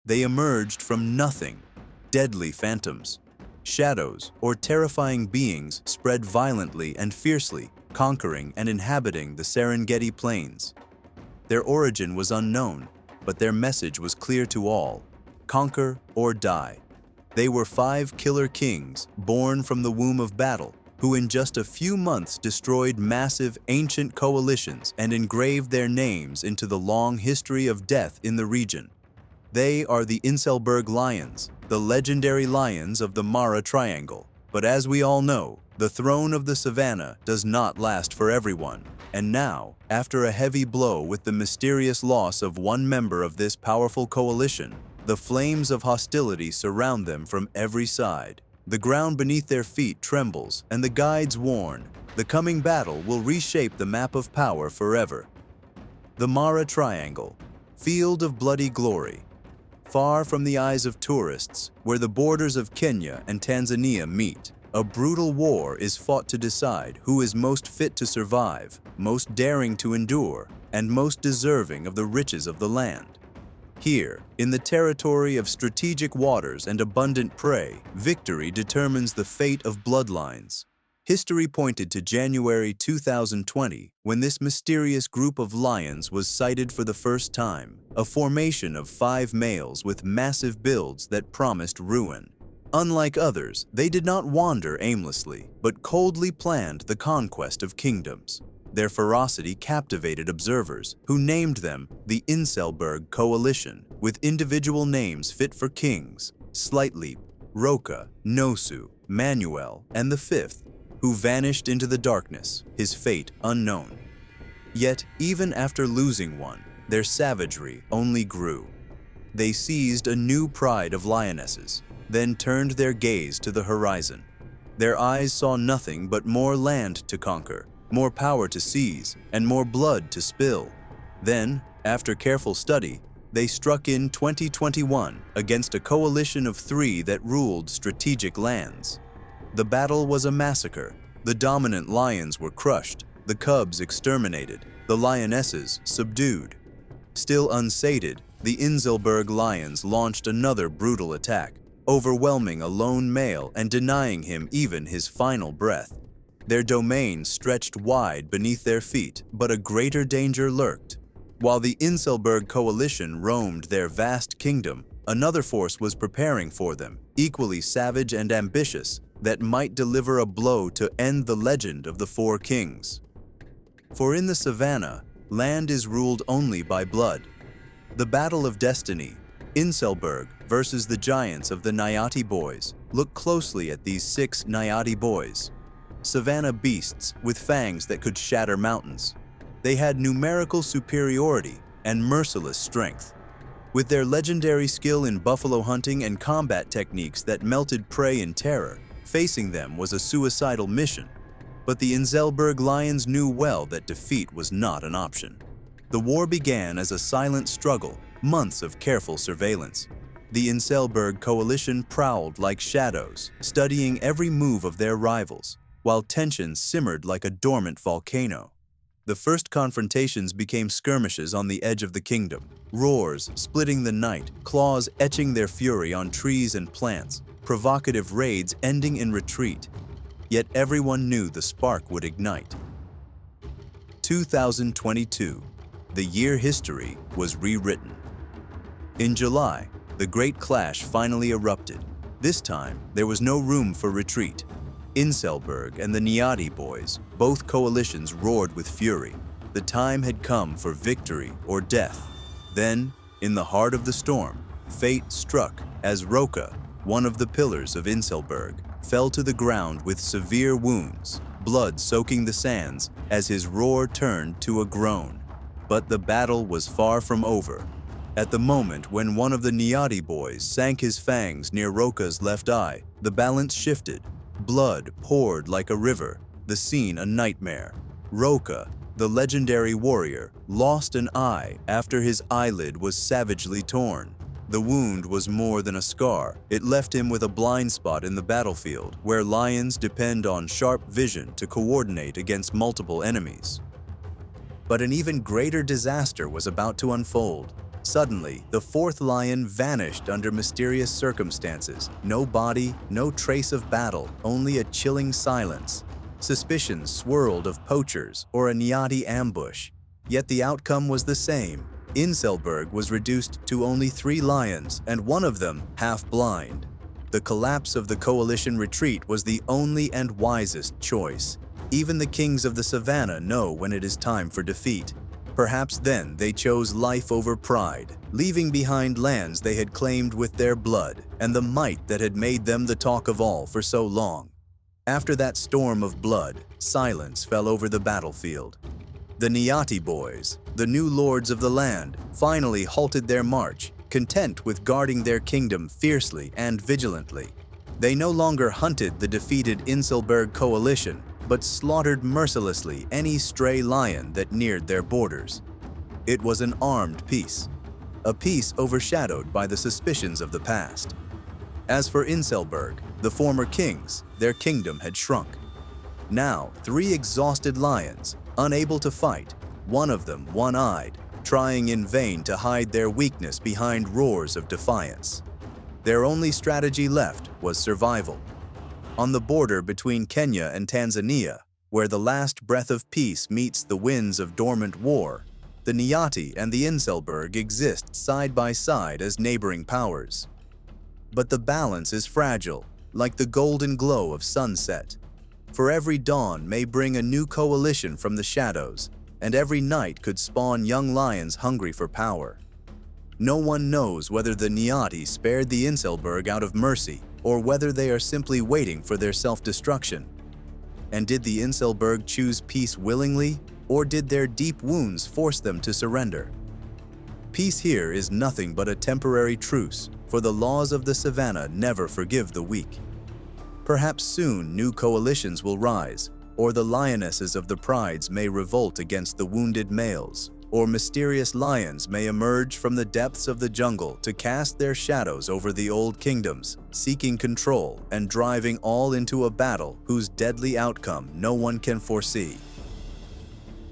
They emerged from nothing, deadly phantoms. Shadows, or terrifying beings, spread violently and fiercely, conquering and inhabiting the Serengeti Plains. Their origin was unknown, but their message was clear to all: conquer or die. They were 5 killer kings, born from the womb of battle, who in just a few months destroyed massive ancient coalitions and engraved their names into the long history of death in the region. They are the Inselberg lions, the legendary lions of the Mara Triangle. But as we all know, the throne of the savannah does not last for everyone. And now, after a heavy blow with the mysterious loss of one member of this powerful coalition, the flames of hostility surround them from every side. The ground beneath their feet trembles, and the guides warn: the coming battle will reshape the map of power forever. The Mara Triangle, field of bloody glory. Far from the eyes of tourists, where the borders of Kenya and Tanzania meet, a brutal war is fought to decide who is most fit to survive, most daring to endure, and most deserving of the riches of the land. Here, in the territory of strategic waters and abundant prey, victory determines the fate of bloodlines. History pointed to January 2020, when this mysterious group of lions was sighted for the first time, a formation of 5 males with massive builds that promised ruin. Unlike others, they did not wander aimlessly, but coldly planned the conquest of kingdoms. Their ferocity captivated observers, who named them the Inselberg Coalition, with individual names fit for kings: Slightleap, Roka, Nosu, Manuel, and the 5th, who vanished into the darkness, his fate unknown. Yet, even after losing one, their savagery only grew. They seized a new pride of lionesses, then turned their gaze to the horizon. Their eyes saw nothing but more land to conquer, more power to seize, and more blood to spill. Then, after careful study, they struck in 2021 against a coalition of 3 that ruled strategic lands. The battle was a massacre. The dominant lions were crushed, the cubs exterminated, the lionesses subdued. Still unsated, the Inselberg lions launched another brutal attack, overwhelming a lone male and denying him even his final breath. Their domain stretched wide beneath their feet, but a greater danger lurked. While the Inselberg coalition roamed their vast kingdom, another force was preparing for them, equally savage and ambitious, that might deliver a blow to end the legend of the 4 kings. For in the savannah, land is ruled only by blood. The battle of destiny, Inselberg versus the giants of the Nyati Boys. Look closely at these 6 Nyati Boys. Savannah beasts with fangs that could shatter mountains. They had numerical superiority and merciless strength. With their legendary skill in buffalo hunting and combat techniques that melted prey in terror, facing them was a suicidal mission. But the Inselberg lions knew well that defeat was not an option. The war began as a silent struggle, months of careful surveillance. The Inselberg coalition prowled like shadows, studying every move of their rivals, while tension simmered like a dormant volcano. The first confrontations became skirmishes on the edge of the kingdom, roars splitting the night, claws etching their fury on trees and plants, provocative raids ending in retreat. Yet everyone knew the spark would ignite. 2022. The year history was rewritten. In July, the Great Clash finally erupted. This time, there was no room for retreat. Inselberg and the Nyati Boys, both coalitions, roared with fury. The time had come for victory or death. Then, in the heart of the storm, fate struck as Roka, one of the pillars of Inselberg, fell to the ground with severe wounds, blood soaking the sands as his roar turned to a groan. But the battle was far from over. At the moment when one of the Nyati Boys sank his fangs near Roka's left eye, the balance shifted. Blood poured like a river, the scene a nightmare. Roka, the legendary warrior, lost an eye after his eyelid was savagely torn. The wound was more than a scar. It left him with a blind spot in the battlefield, where lions depend on sharp vision to coordinate against multiple enemies. But an even greater disaster was about to unfold. Suddenly, the fourth lion vanished under mysterious circumstances. No body, no trace of battle, only a chilling silence. Suspicions swirled of poachers or a Nyati ambush. Yet the outcome was the same. Inselberg was reduced to only 3 lions, and one of them half-blind. The collapse of the coalition retreat was the only and wisest choice. Even the kings of the savannah know when it is time for defeat. Perhaps then they chose life over pride, leaving behind lands they had claimed with their blood and the might that had made them the talk of all for so long. After that storm of blood, silence fell over the battlefield. The Nyati Boys, the new lords of the land, finally halted their march, content with guarding their kingdom fiercely and vigilantly. They no longer hunted the defeated Inselberg coalition, but slaughtered mercilessly any stray lion that neared their borders. It was an armed peace, a peace overshadowed by the suspicions of the past. As for Incelberg, the former kings, their kingdom had shrunk. Now, 3 exhausted lions, unable to fight, one of them one-eyed, trying in vain to hide their weakness behind roars of defiance. Their only strategy left was survival. On the border between Kenya and Tanzania, where the last breath of peace meets the winds of dormant war, the Nyati and the Inselberg exist side by side as neighboring powers. But the balance is fragile, like the golden glow of sunset. For every dawn may bring a new coalition from the shadows, and every night could spawn young lions hungry for power. No one knows whether the Nyati spared the Inselberg out of mercy, or whether they are simply waiting for their self-destruction. And did the Inselberg choose peace willingly, or did their deep wounds force them to surrender? Peace here is nothing but a temporary truce, for the laws of the savannah never forgive the weak. Perhaps soon new coalitions will rise, or the lionesses of the prides may revolt against the wounded males, or mysterious lions may emerge from the depths of the jungle to cast their shadows over the old kingdoms, seeking control and driving all into a battle whose deadly outcome no one can foresee.